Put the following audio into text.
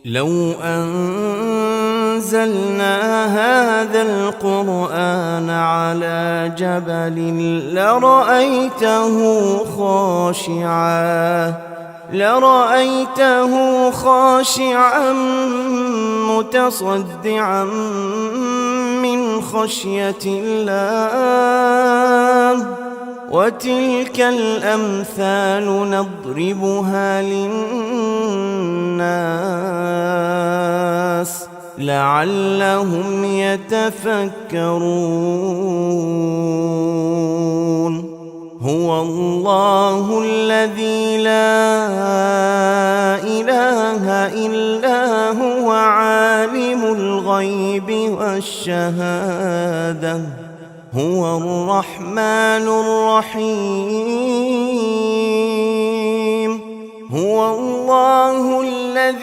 لو أنزلنا هذا القرآن على جبل لرأيته خاشعا متصدعا من خشية الله. وتلك الأمثال نضربها للناس لعلهم يتفكرون. هو الله الذي لا إله إلا هو عالم الغيب والشهادة هو الرحمن الرحيم. هو الله الذي